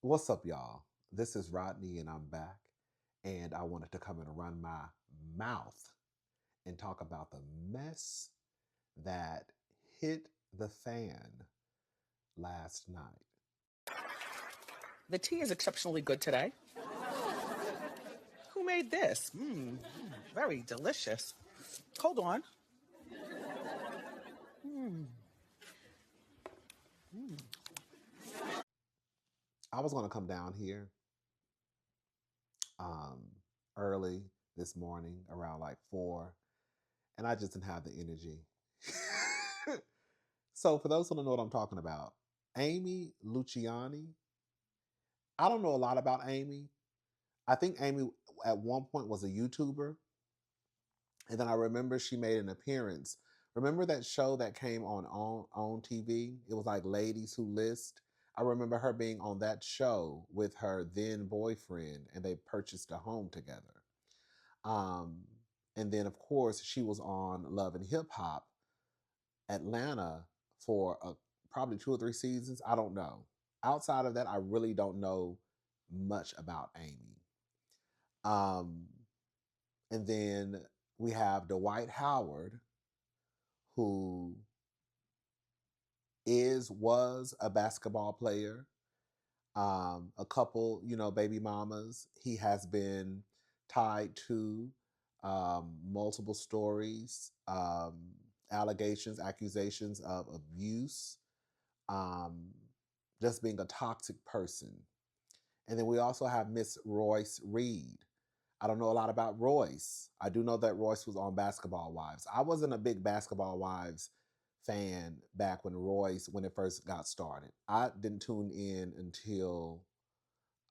What's up, y'all? This is Rodney, and I'm back. And I wanted to come and run my mouth and talk about the mess that hit the fan last night. The tea is exceptionally good today. Who made this? Very delicious. Hold on. I was going to come down here um, early this morning around like 4, and I just didn't have the energy. So, for those who don't know what I'm talking about, Amy Luciani, I don't know a lot about Amy. I think Amy at one point was a YouTuber. And then I remember she made an appearance. Remember that show that came on TV? It was like Ladies Who List. I remember her being on that show with her then boyfriend, and they purchased a home together. Um, and then, of course, she was on Love and Hip Hop Atlanta for probably 2 or 3 seasons. I don't know. Outside of that, I really don't know much about Amy. Um, and then we have Dwight Howard, who was a basketball player. A couple, baby mamas. He has been tied to multiple stories, allegations, accusations of abuse, um, just being a toxic person. And then we also have Miss Royce Reed. I don't know a lot about Royce. I do know that Royce was on Basketball Wives. I wasn't a big Basketball Wives fan back when it first got started. I didn't tune in until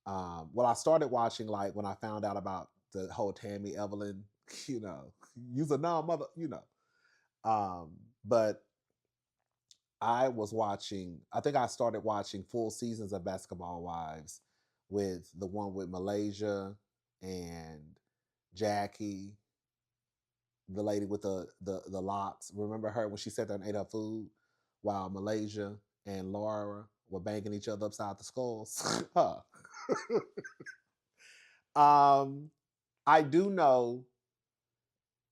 I started watching like when I found out about the whole Tammy Evelyn, use a non-mother, Um, but I think I started watching full seasons of Basketball Wives with the one with Malaysia and Jackie, the lady with the locks. Remember her when she sat there and ate her food while Malaysia and Laura were banging each other upside the skulls? Huh. I do know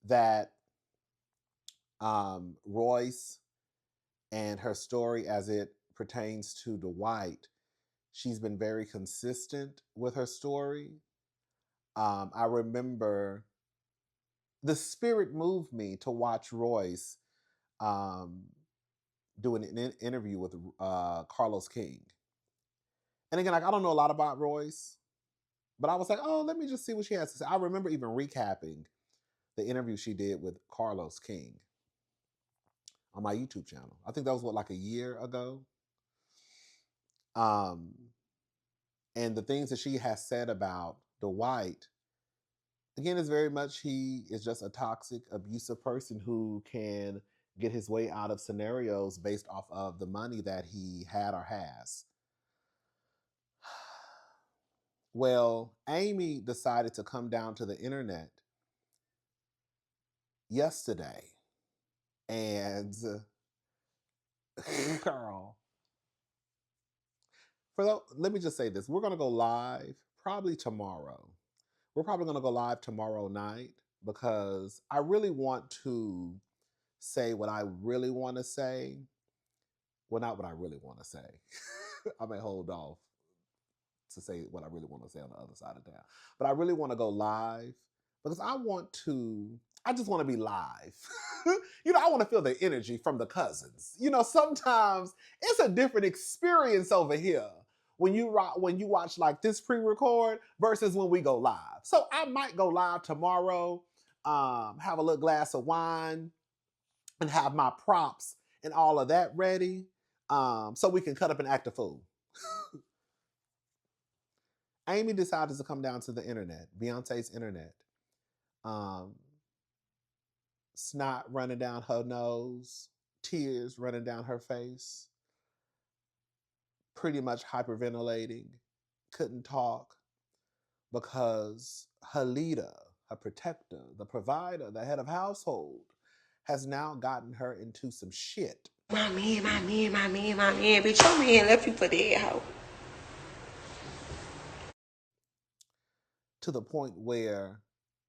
that Royce and her story as it pertains to Dwight, she's been very consistent with her story. I remember the spirit moved me to watch Royce um, doing an interview with Carlos King. And again, like I don't know a lot about Royce, but I was like, oh, let me just see what she has to say. I remember even recapping the interview she did with Carlos King on my YouTube channel. I think that was like a year ago. Um, and the things that she has said about Dwight, again, is very much he is just a toxic, abusive person who can get his way out of scenarios based off of the money that he had or has. Well, Amy decided to come down to the internet yesterday. And girl, let me just say this. We're going to go live probably tomorrow. We're probably going to go live tomorrow night because I really want to say what I really want to say. Well, not what I really want to say. I may hold off to say what I really want to say on the other side of town. But I really want to go live because I just want to be live. I want to feel the energy from the cousins. Sometimes it's a different experience over here when you watch like this pre-record versus when we go live. So I might go live tomorrow, have a little glass of wine, and have my props and all of that ready, so we can cut up and act a fool. Amy decided to come down to the internet, Beyonce's internet. Um, Snot running down her nose, tears running down her face, pretty much hyperventilating, couldn't talk because her leader, her protector, the provider, the head of household, has now gotten her into some shit. My man, bitch, your man left you for dead, hoe. to the point where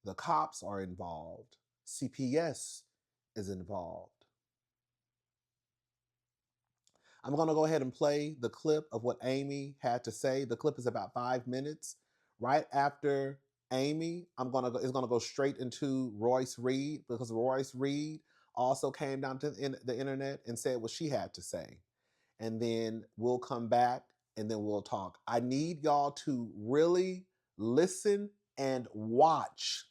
the cops are involved, CPS is involved. I'm going to go ahead and play the clip of what Amy had to say. The clip is about 5 minutes. Right after Amy, it's going to go straight into Royce Reed, because Royce Reed also came down to the internet and said what she had to say. And then we'll come back and then we'll talk. I need y'all to really listen and watch.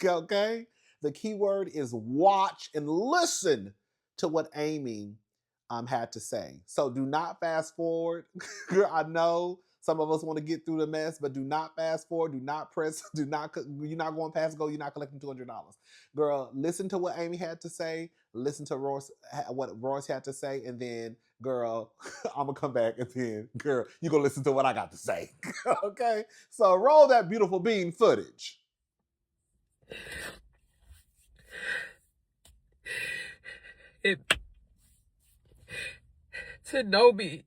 Okay? The key word is watch and listen to what Amy had to say. So do not fast forward. I know some of us want to get through the mess, but do not fast forward. Do not press. You're not going past go. You're not collecting $200. Girl, listen to what Amy had to say. Listen to what Royce had to say, and then, girl, I'm gonna come back, and then, girl, you gonna listen to what I got to say. Okay? So roll that beautiful bean footage. To know me,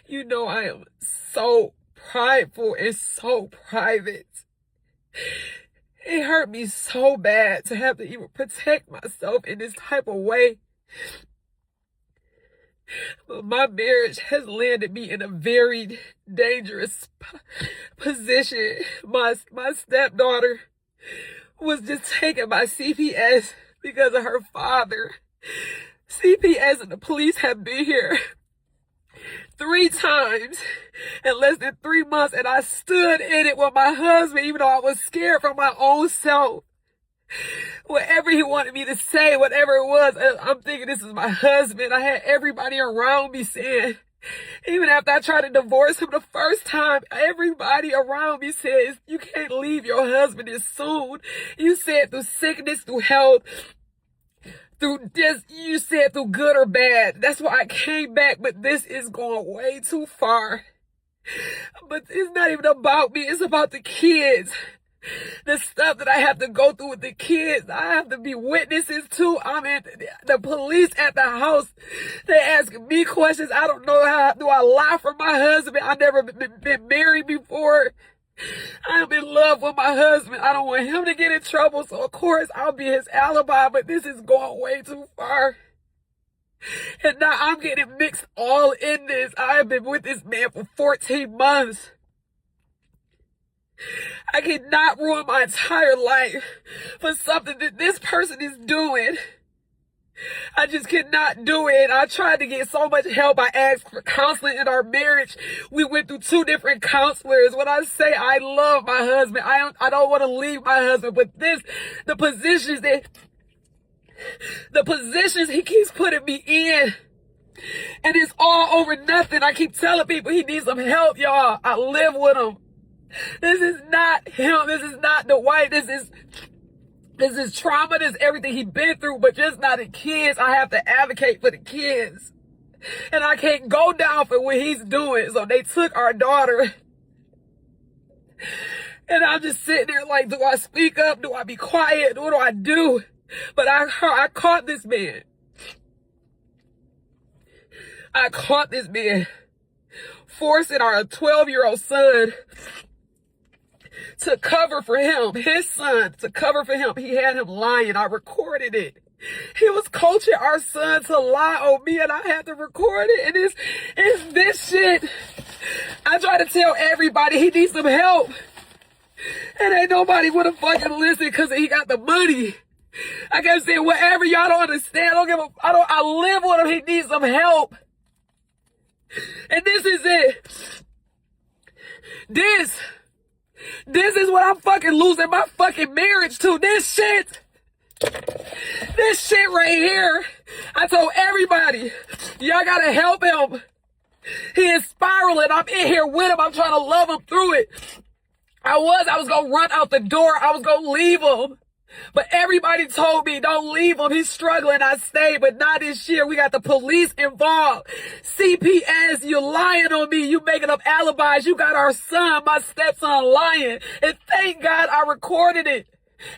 you know I am so prideful and so private. It hurt me so bad to have to even protect myself in this type of way. But my marriage has landed me in a very dangerous position. My stepdaughter was just taken by CPS because of her father. CPS and the police have been here 3 times in less than 3 months, and I stood in it with my husband, even though I was scared for my own self. Whatever he wanted me to say, whatever it was, I'm thinking this is my husband. I had everybody around me saying, even after I tried to divorce him the first time, everybody around me says, you can't leave your husband this soon. You said through sickness, through health, through this, you said through good or bad. That's why I came back, but this is going way too far. But it's not even about me, it's about the kids. The stuff that I have to go through with the kids, I have to be witnesses to. I'm in the police at the house. They ask me questions. I don't know how do I lie for my husband. I've never been married before. I'm in love with my husband. I don't want him to get in trouble, so of course I'll be his alibi, but this is going way too far. And now I'm getting mixed all in this. I have been with this man for 14 months. I cannot ruin my entire life for something that this person is doing. I just cannot do it. I tried to get so much help. I asked for counseling in our marriage. We went through 2 different counselors. When I say I love my husband, I don't want to leave my husband, but the positions he keeps putting me in, and it's all over nothing. I keep telling people he needs some help, y'all. I live with him. This is not him. This is not Dwight. This is trauma. This is everything he's been through, but just not the kids. I have to advocate for the kids. And I can't go down for what he's doing. So they took our daughter. And I'm just sitting there like, do I speak up? Do I be quiet? What do I do? But I caught this man. I caught this man forcing our 12-year-old son to cover for him, his son, to cover for him. He had him lying. I recorded it. He was coaching our son to lie on me, and I had to record it. And it's this shit. I try to tell everybody he needs some help, and ain't nobody wanna fucking listen because he got the money. I kept saying, whatever, y'all don't understand. I live with him. He needs some help. And this is it. This is what I'm fucking losing my fucking marriage to. This shit right here. I told everybody, y'all gotta help him. He is spiraling. I'm in here with him. I'm trying to love him through it. I was gonna run out the door. I was gonna leave him. But everybody told me, don't leave him. He's struggling. I stayed, but not this year. We got the police involved. CPS, you're lying on me. You making up alibis. You got our son, my stepson, lying. And thank God I recorded it.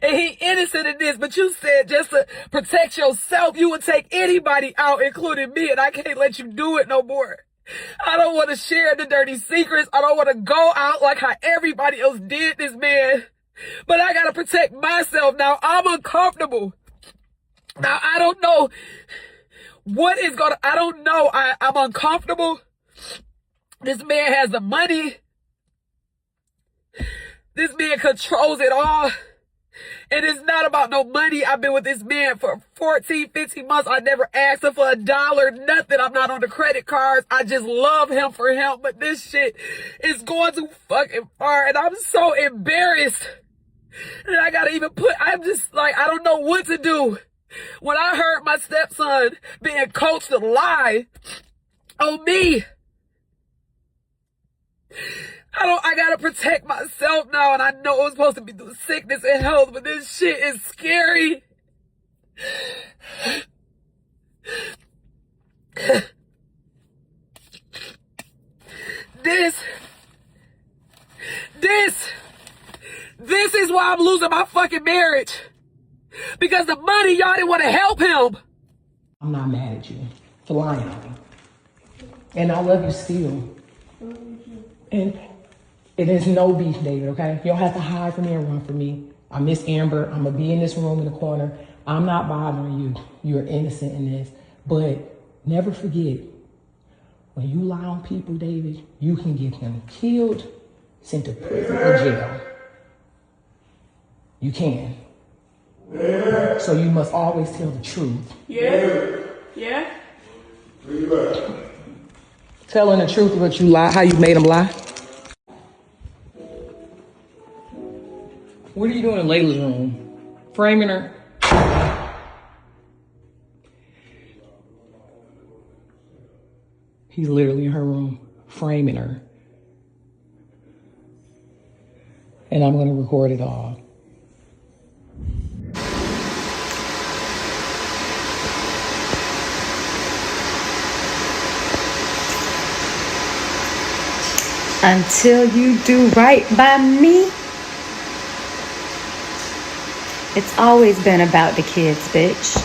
And he innocent in this, but you said just to protect yourself, you would take anybody out, including me, and I can't let you do it no more. I don't want to share the dirty secrets. I don't want to go out like how everybody else did this man. But I got to protect myself now. I'm uncomfortable. Now, I don't know what is going to, I don't know. I'm uncomfortable. This man has the money. This man controls it all. And it's not about no money. I've been with this man for 14, 15 months. I never asked him for $1, nothing. I'm not on the credit cards. I just love him for him. But this shit is going too fucking far. And I'm so embarrassed. And I gotta even I'm just like, I don't know what to do. When I heard my stepson being coached to lie on me, I gotta protect myself now, and I know it's supposed to be through sickness and health, but this shit is scary. This is why I'm losing my fucking marriage. Because the money, y'all didn't want to help him. I'm not mad at you for lying on me. And I love you still. And it is no beef, David, okay? You don't have to hide from me and run from me. I miss Amber. I'm going to be in this room in the corner. I'm not bothering you. You're innocent in this. But never forget, when you lie on people, David, you can get them killed, sent to prison or jail. You can. So you must always tell the truth. Yeah. Yeah. Telling the truth about you lie, how you made them lie. What are you doing in Layla's room? Framing her? He's literally in her room, framing her. And I'm gonna record it all. Until you do right by me. It's always been about the kids, bitch.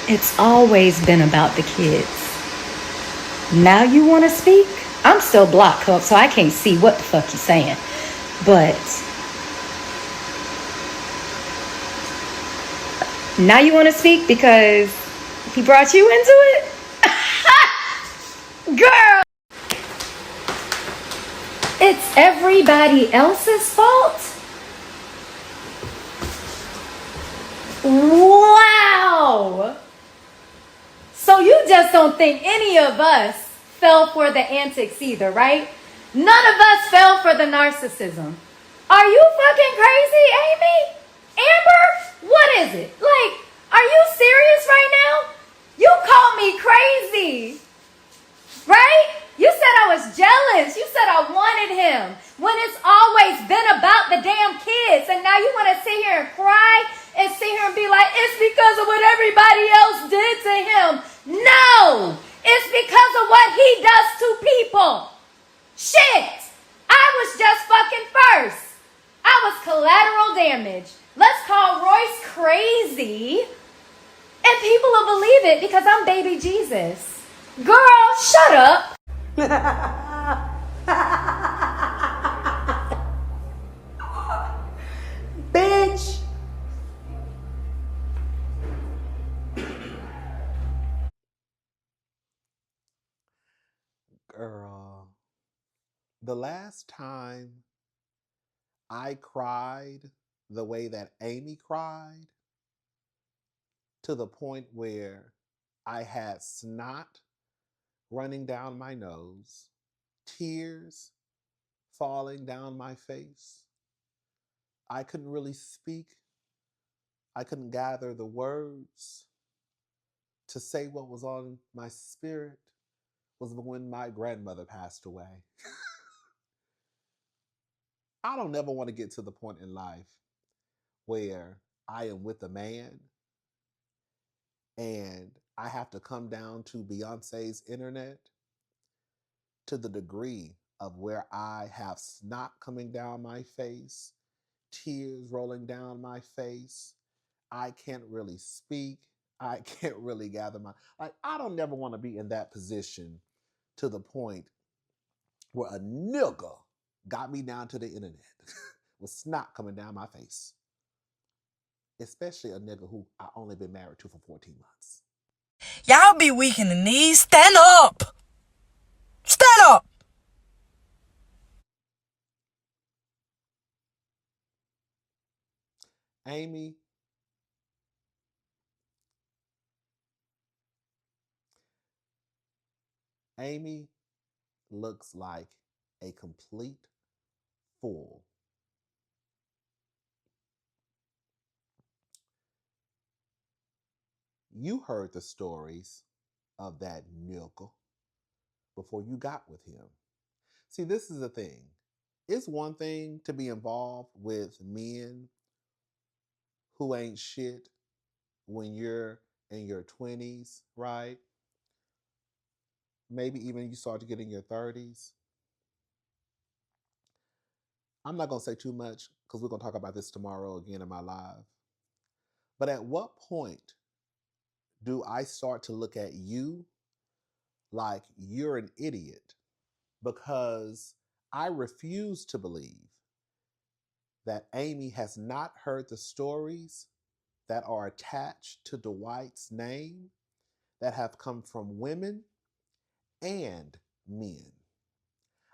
It's always been about the kids. Now you want to speak? I'm still blocked up, so I can't see what the fuck you're saying. But now you want to speak because he brought you into it? Girl! It's everybody else's fault? Wow! So you just don't think any of us fell for the antics either, right? None of us fell for the narcissism. Are you fucking crazy, Amy? Amber? What is it? Like, are you serious right now? You called me crazy. Right? You said I was jealous. You said I wanted him. When it's always been about the damn kids. And now you want to sit here and cry and sit here and be like, it's because of what everybody else did to him. No! It's because of what he does to people. Shit! I was just fucking first. I was collateral damage. Let's call Royce crazy. And people will believe it because I'm baby Jesus. Girl, shut up. Bitch. Girl, the last time I cried the way that Amy cried, to the point where I had snot running down my nose, tears falling down my face. I couldn't really speak. I couldn't gather the words to say what was on my spirit, was when my grandmother passed away. I don't ever want to get to the point in life where I am with a man and I have to come down to Beyonce's internet to the degree of where I have snot coming down my face, tears rolling down my face. I can't really speak. I can't really gather my, like, I don't never want to be in that position to the point where a nigga got me down to the internet with snot coming down my face. Especially a nigga who I only been married to for 14 months. Y'all be weak in the knees. Stand up. Stand up. Amy, Amy looks like a complete fool. You heard the stories of that nigga before you got with him. See, this is the thing. It's one thing to be involved with men who ain't shit when you're in your 20s, right? Maybe even you start to get in your 30s. I'm not going to say too much because we're going to talk about this tomorrow again in my live. But at what point do I start to look at you like you're an idiot? Because I refuse to believe that Amy has not heard the stories that are attached to Dwight's name that have come from women and men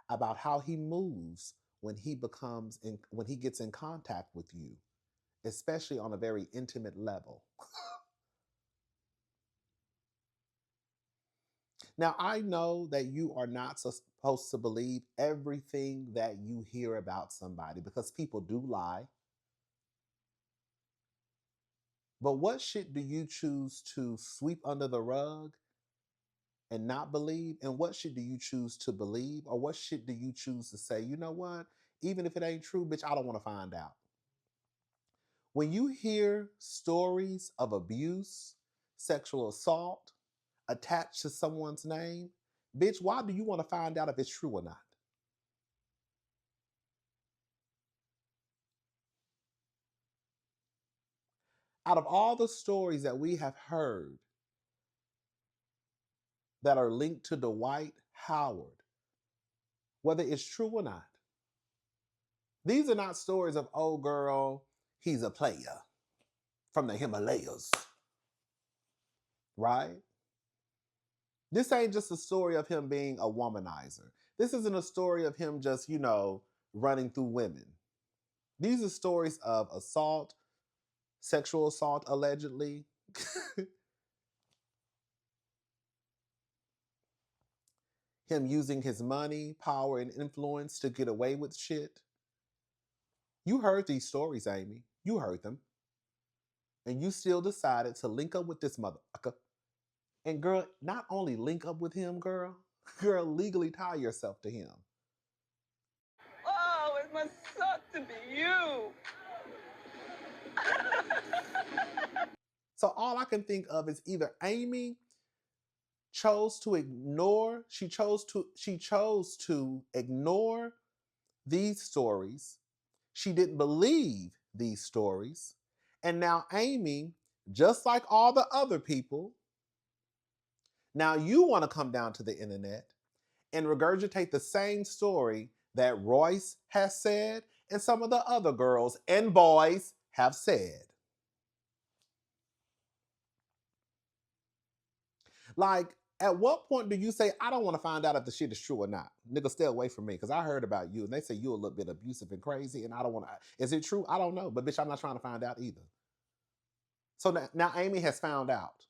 about how he moves when he gets in contact with you, especially on a very intimate level. Now, I know that you are not supposed to believe everything that you hear about somebody because people do lie. But what shit do you choose to sweep under the rug and not believe? And what shit do you choose to believe? Or what shit do you choose to say, you know what? Even if it ain't true, bitch, I don't want to find out. When you hear stories of abuse, sexual assault attached to someone's name, bitch, why do you want to find out if it's true or not? Out of all the stories that we have heard that are linked to Dwight Howard, whether it's true or not, these are not stories of, oh girl, he's a player from the Himalayas, right? This ain't just a story of him being a womanizer. This isn't a story of him just, running through women. These are stories of assault, sexual assault allegedly, him using his money, power, and influence to get away with shit. You heard these stories, Amy. You heard them. And you still decided to link up with this motherfucker. And girl, not only link up with him, girl, legally tie yourself to him. Oh, it must suck to be you. So all I can think of is either Amy chose to ignore these stories. She didn't believe these stories. And now Amy, just like all the other people, now you want to come down to the internet and regurgitate the same story that Royce has said and some of the other girls and boys have said. Like, at what point do you say, I don't want to find out if the shit is true or not? Nigga, stay away from me because I heard about you and they say you a little bit abusive and crazy and I don't want to. Is it true? I don't know. But bitch, I'm not trying to find out either. So now Amy has found out.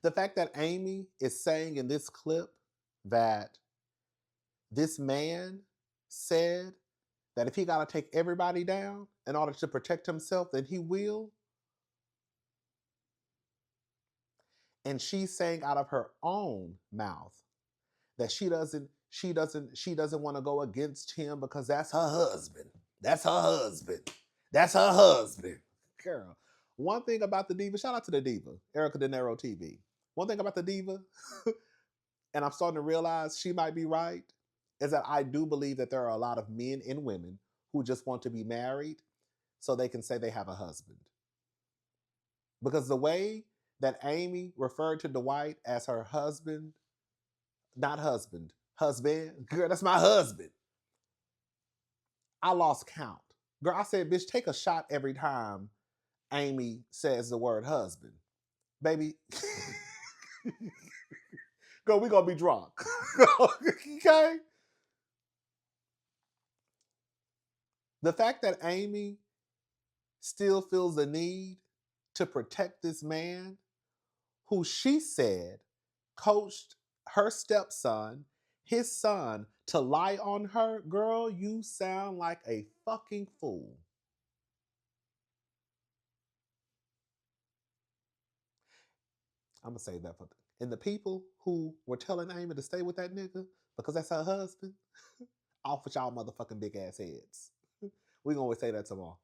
The fact that Amy is saying in this clip that this man said that if he got to take everybody down in order to protect himself, then he will. And she's saying out of her own mouth that she doesn't want to go against him because that's her husband. That's her husband. That's her husband. Girl, one thing about the diva, shout out to the diva, Erica De Niro TV. One thing about the diva, and I'm starting to realize she might be right, is that I do believe that there are a lot of men and women who just want to be married so they can say they have a husband. Because the way that Amy referred to Dwight as her husband, not husband, husband, girl, that's my husband. I lost count. Girl, I said, bitch, take a shot every time Amy says the word husband. Baby, girl, we gonna be drunk. Okay? The fact that Amy still feels the need to protect this man who she said coached her stepson, his son, to lie on her, girl, you sound like a fucking fool. I'm gonna say that for and the people who were telling Amy to stay with that nigga because that's her husband, off with y'all motherfucking big ass heads. We gonna say that tomorrow.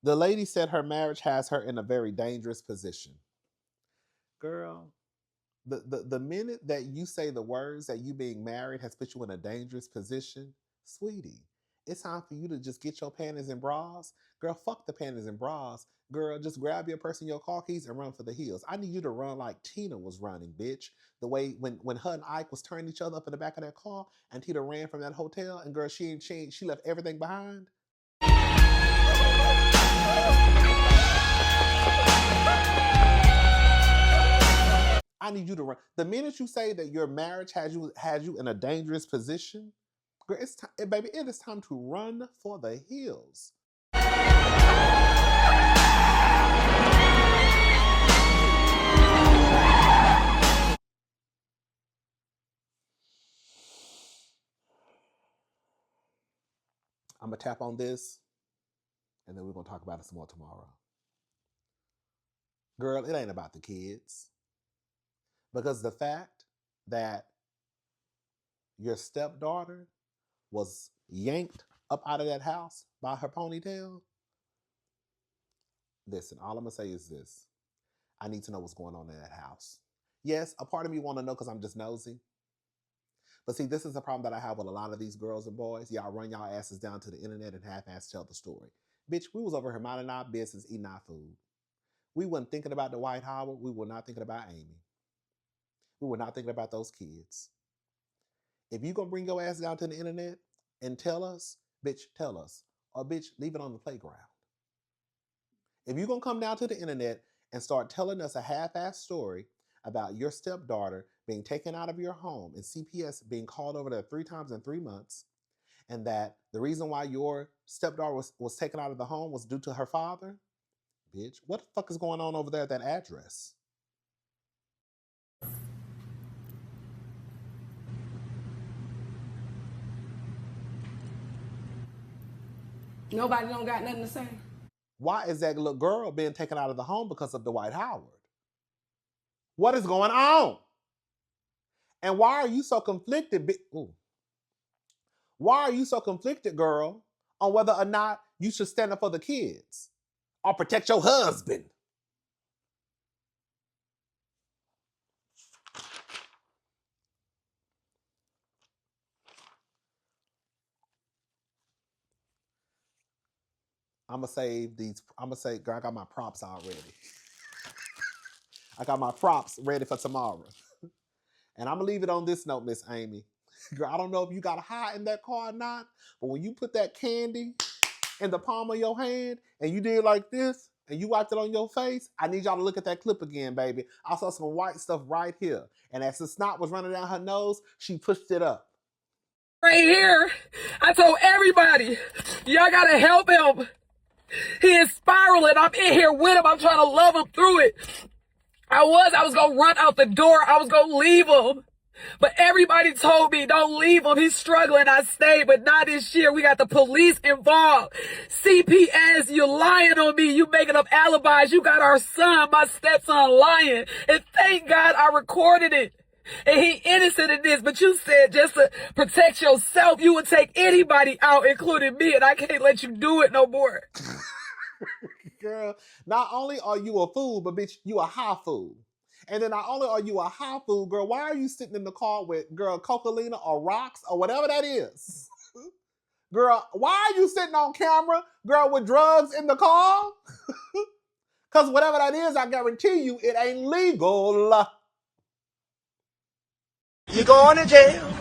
The lady said her marriage has her in a very dangerous position. Girl, the minute that you say the words that you being married has put you in a dangerous position, sweetie, it's time for you to just get your panties and bras. Girl, fuck the panties and bras. Girl, just grab your purse and your car keys and run for the hills. I need you to run like Tina was running, bitch. The way when her and Ike was turning each other up in the back of that car and Tina ran from that hotel and girl, she left everything behind. I need you to run. The minute you say that your marriage has you in a dangerous position, girl, it's time, baby. It is time to run for the hills. I'm gonna tap on this, and then we're gonna talk about it some more tomorrow. Girl, it ain't about the kids. Because the fact that your stepdaughter was yanked up out of that house by her ponytail, listen, all I'm going to say is this. I need to know what's going on in that house. Yes, a part of me want to know because I'm just nosy. But see, this is a problem that I have with a lot of these girls and boys. Y'all run y'all asses down to the internet and half-ass tell the story. Bitch, we was over here minding our business, eating our food. We wasn't thinking about Dwight Howard. We were not thinking about Amy. We were not thinking about those kids. If you gonna bring your ass down to the internet and tell us, bitch, tell us. Or bitch, leave it on the playground. If you gonna come down to the internet and start telling us a half-assed story about your stepdaughter being taken out of your home and CPS being called over there 3 times in 3 months, and that the reason why your stepdaughter was taken out of the home was due to her father, bitch, what the fuck is going on over there at that address? Nobody don't got nothing to say. Why is that little girl being taken out of the home because of Dwight Howard? What is going on? And why are you so conflicted? Why are you so conflicted, girl, on whether or not you should stand up for the kids or protect your husband? I'm going to save these. I'm going to say, girl, I got my props already. I got my props ready for tomorrow. And I'm going to leave it on this note, Miss Amy. Girl, I don't know if you got high in that car or not, but when you put that candy in the palm of your hand and you did like this and you wiped it on your face, I need y'all to look at that clip again, baby. I saw some white stuff right here. And as the snot was running down her nose, she pushed it up. Right here, I told everybody, y'all gotta help him. He is spiraling. I'm in here with him. I'm trying to love him through it. I was gonna run out the door. I was gonna leave him. But everybody told me, don't leave him. He's struggling. I stayed, but not this year. We got the police involved. CPS, you're lying on me. You making up alibis. You got our son, my stepson, lying. And thank God I recorded it. And he innocent in this, but you said just to protect yourself, you would take anybody out, including me, and I can't let you do it no more. Girl, not only are you a fool, but bitch, you a high fool. And then not only are you a high fool, girl, why are you sitting in the car with, girl, Coca-Cola or rocks or whatever that is? Girl, why are you sitting on camera, girl, with drugs in the car? Because whatever that is, I guarantee you, it ain't legal. You're going to jail.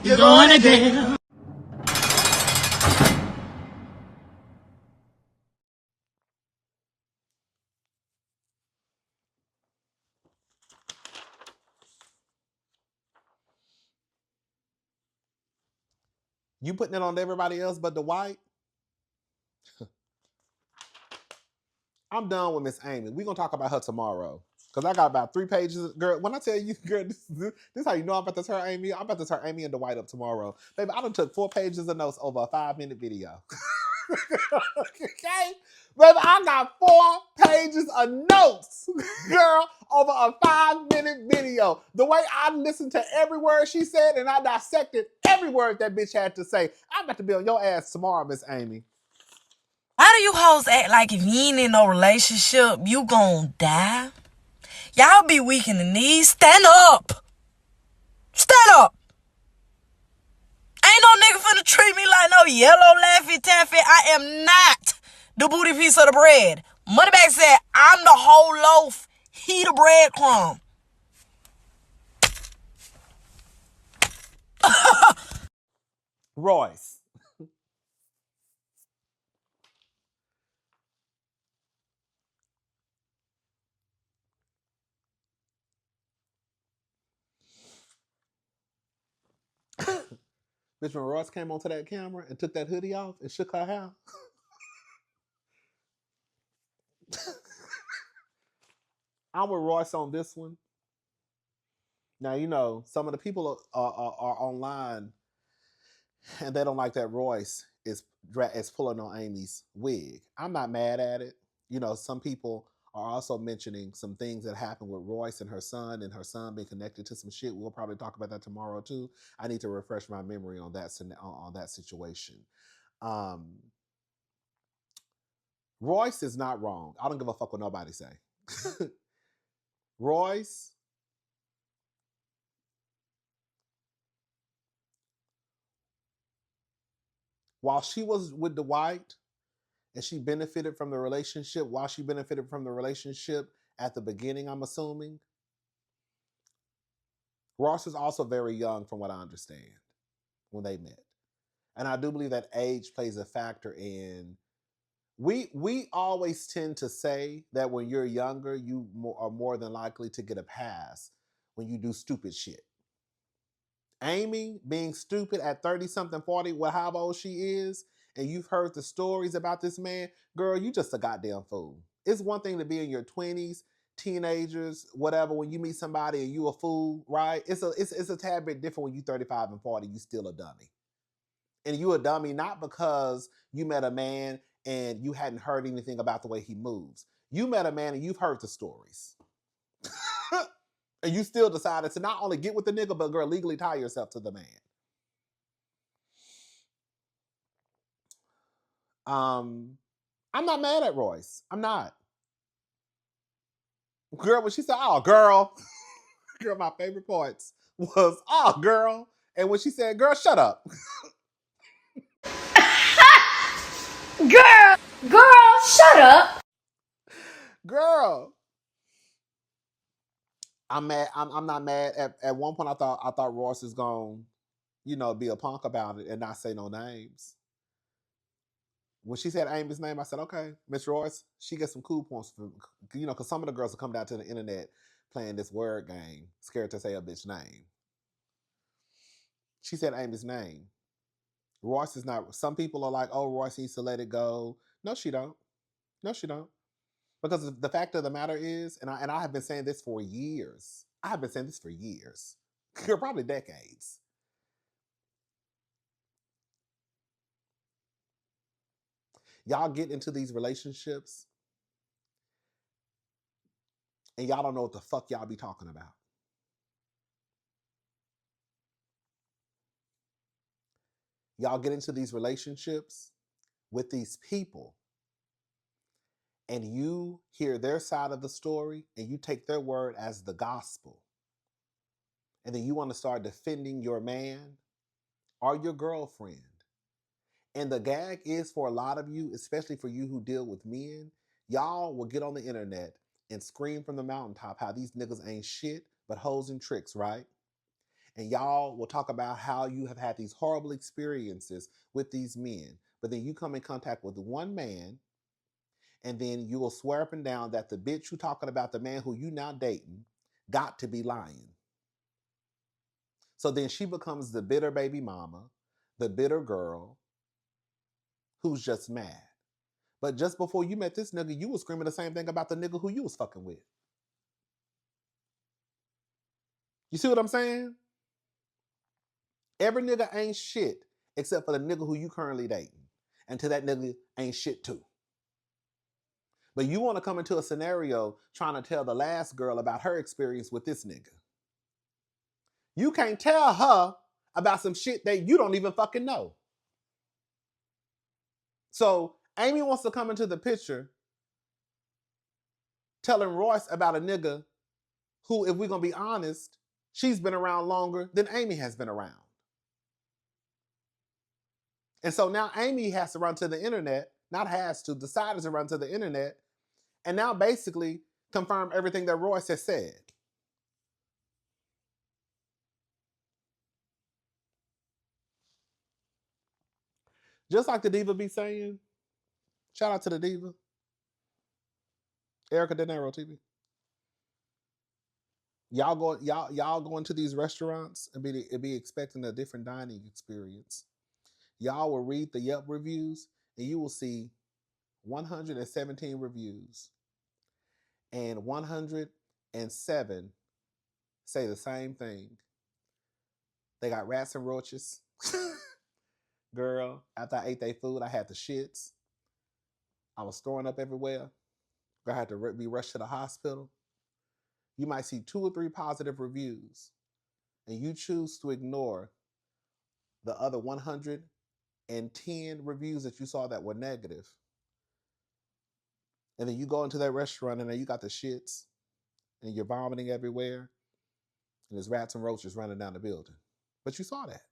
You're going to jail. You putting it on everybody else but Dwight? I'm done with Miss Amy. We're going to talk about her tomorrow. Because I got about 3 pages. Girl, when I tell you, girl, this is how you know I'm about to turn Amy. I'm about to turn Amy and Dwight up tomorrow. Baby, I done took 4 pages of notes over a 5-minute video. Okay? Baby, I got 4 pages of notes, girl, over a 5-minute video. The way I listened to every word she said and I dissected every word that bitch had to say. I'm about to be on your ass tomorrow, Miss Amy. Why do you hoes act like if you ain't in no relationship, you gon' die? Y'all be weak in the knees. Stand up. Stand up. Ain't no nigga finna treat me like no yellow Laffy Taffy. I am not the booty piece of the bread. Moneybag said, I'm the whole loaf. He the breadcrumb. Royce. Bitch, when Royce came onto that camera and took that hoodie off and shook her hair. I'm with Royce on this one. Now, you know, some of the people are online and they don't like that Royce is pulling on Amy's wig. I'm not mad at it. You know, some people are also mentioning some things that happened with Royce and her son being connected to some shit. We'll probably talk about that tomorrow too. I need to refresh my memory on that situation. Um, Royce is not wrong. I don't give a fuck what nobody say. Royce, while she was with Dwight and she benefited from the relationship, at the beginning, I'm assuming, Ross is also very young from what I understand when they met. And I do believe that age plays a factor in we always tend to say that when you're younger, you are more than likely to get a pass when you do stupid shit. Amy being stupid at 30 something, 40, how old she is, and you've heard the stories about this man, girl, you just a goddamn fool. It's one thing to be in your 20s, teenagers, whatever, when you meet somebody and you a fool, right? It's a tad bit different when you 35 and 40, you still a dummy. And you a dummy not because you met a man and you hadn't heard anything about the way he moves. You met a man and you've heard the stories. And you still decided to not only get with the nigga, but girl, legally tie yourself to the man. I'm not mad at Royce. I'm not. Girl, when she said, oh, girl, girl, my favorite parts was, oh, girl. And when she said, girl, shut up. Girl, shut up. Girl. I'm mad. I'm not mad. At one point, I thought Royce is going, be a punk about it and not say no names. When she said Amy's name, I said, okay, Miss Royce, she gets some cool points for, because some of the girls will come down to the internet playing this word game, scared to say a bitch name. She said Amy's name. Royce is not, some people are like, oh, Royce needs to let it go. No, she don't. No, she don't. Because the fact of the matter is, and I have been saying this for years. I have been saying this for years. Probably decades. Y'all get into these relationships and y'all don't know what the fuck y'all be talking about. Y'all get into these relationships with these people and you hear their side of the story and you take their word as the gospel, and then you want to start defending your man or your girlfriend. And the gag is for a lot of you, especially for you who deal with men, y'all will get on the internet and scream from the mountaintop how these niggas ain't shit but hoes and tricks, right? And y'all will talk about how you have had these horrible experiences with these men. But then you come in contact with one man, and then you will swear up and down that the bitch you talking about, the man who you now dating, got to be lying. So then she becomes the bitter baby mama, the bitter girl who's just mad. But just before you met this nigga, you was screaming the same thing about the nigga who you was fucking with. You see what I'm saying? Every nigga ain't shit except for the nigga who you currently dating. And to that nigga ain't shit too. But you want to come into a scenario trying to tell the last girl about her experience with this nigga. You can't tell her about some shit that you don't even fucking know. So Amy wants to come into the picture telling Royce about a nigga who, if we're going to be honest, she's been around longer than Amy has been around. And so now Amy has to run to the internet, not has to, decided to run to the internet, and now basically confirm everything that Royce has said. Just like the diva be saying, shout out to the diva, Erica De Niro TV. Y'all go into these restaurants and be expecting a different dining experience. Y'all will read the Yelp reviews and you will see 117 reviews, and 107 say the same thing. They got rats and roaches. Girl, after I ate their food, I had the shits. I was throwing up everywhere. I had to be rushed to the hospital. You might see 2 or 3 positive reviews, and you choose to ignore the other 110 reviews that you saw that were negative. And then you go into that restaurant and then you got the shits and you're vomiting everywhere and there's rats and roaches running down the building. But you saw that.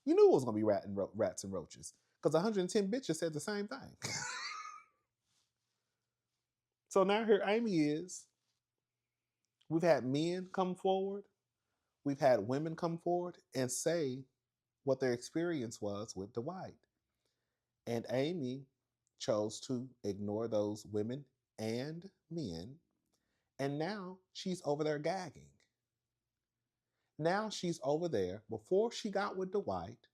You knew it was going to be rats and roaches because 110 bitches said the same thing. So now here Amy is. We've had men come forward. We've had women come forward and say what their experience was with Dwight. And Amy chose to ignore those women and men. And now she's over there gagging. Now she's over there. Before she got with Dwight,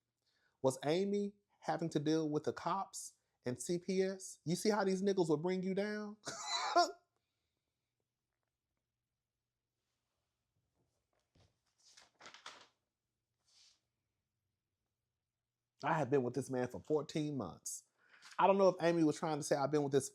was Amy having to deal with the cops and CPS? You see how these niggas will bring you down? I have been with this man for 14 months. I don't know if Amy was trying to say I've been with this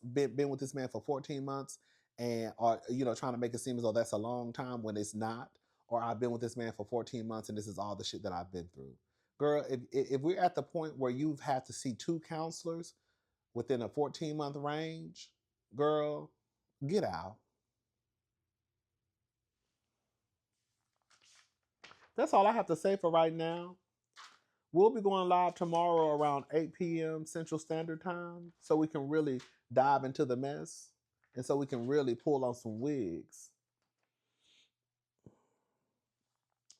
man for 14 months and or trying to make it seem as though that's a long time when it's not, or I've been with this man for 14 months and this is all the shit that I've been through. Girl, if we're at the point where you've had to see 2 counselors within a 14-month range, girl, get out. That's all I have to say for right now. We'll be going live tomorrow around 8 p.m. Central Standard Time so we can really dive into the mess and so we can really pull on some wigs.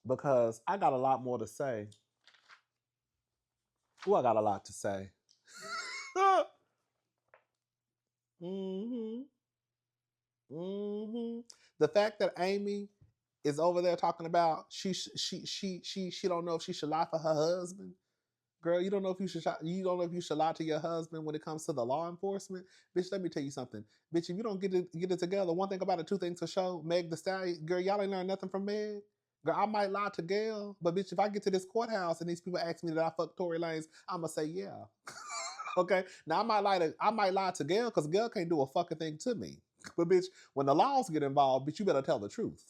Because I got a lot more to say. Oh, I got a lot to say. The fact that Amy is over there talking about she don't know if she should lie for her husband. Girl, you don't know if you should lie to your husband when it comes to the law enforcement. Bitch, let me tell you something. Bitch, if you don't get it together, one thing about it, 2 things for sure. Meg the Stallion, girl, y'all ain't learned nothing from Meg. Girl, I might lie to Gail, but bitch, if I get to this courthouse and these people ask me that I fuck Tory Lanez, I'ma say yeah. Okay? Now I might lie to Gail because Gail can't do a fucking thing to me. But bitch, when the laws get involved, bitch, you better tell the truth.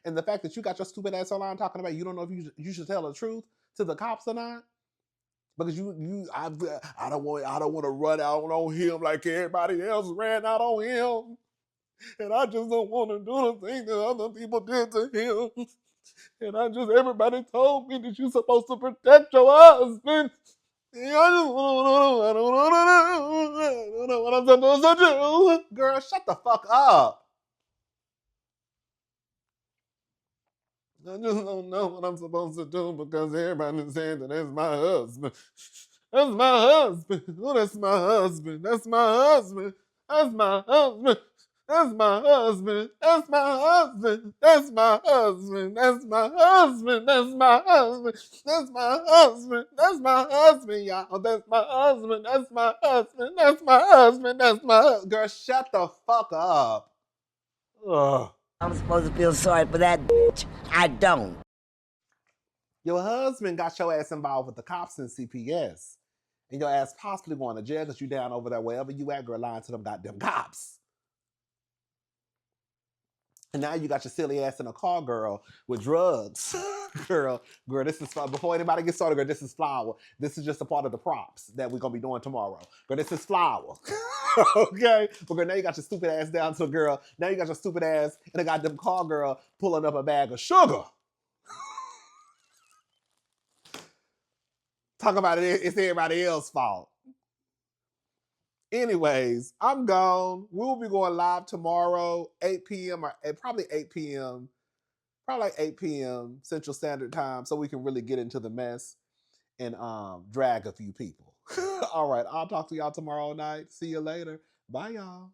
And the fact that you got your stupid ass online talking about you don't know if you should tell the truth to the cops or not, Because I don't want to run out on him like everybody else ran out on him. And I just don't want to do the thing that other people did to him. And everybody told me that you're supposed to protect your husband. And I don't know what I'm supposed to do. Girl, shut the fuck up. I just don't know what I'm supposed to do because everybody's saying that that's my husband. That's my husband. Oh, that's my husband. That's my husband. That's my husband. That's my husband. That's my husband. That's my husband. That's my husband. That's my husband. That's my husband. That's my husband, y'all. That's my husband. That's my husband. That's my husband. That's my husband. Girl, shut the fuck up. Ugh. I'm supposed to feel sorry for that bitch. I don't. Your husband got your ass involved with the cops and CPS. And your ass possibly going to jail because you down over there wherever you at, girl, lying to them goddamn cops. And now you got your silly ass in a car, girl, with drugs. girl, this is, before anybody gets started, girl, this is flour. This is just a part of the props that we're going to be doing tomorrow. Girl, this is flour. Okay? But girl, now you got your stupid ass down to a girl. Now you got your stupid ass in a goddamn car, girl, pulling up a bag of sugar. Talk about it, it's everybody else's fault. Anyways, I'm gone. We'll be going live tomorrow, 8 p.m. or probably 8 p.m. Probably like 8 p.m. Central Standard Time, so we can really get into the mess and drag a few people. All right, I'll talk to y'all tomorrow night. See you later. Bye, y'all.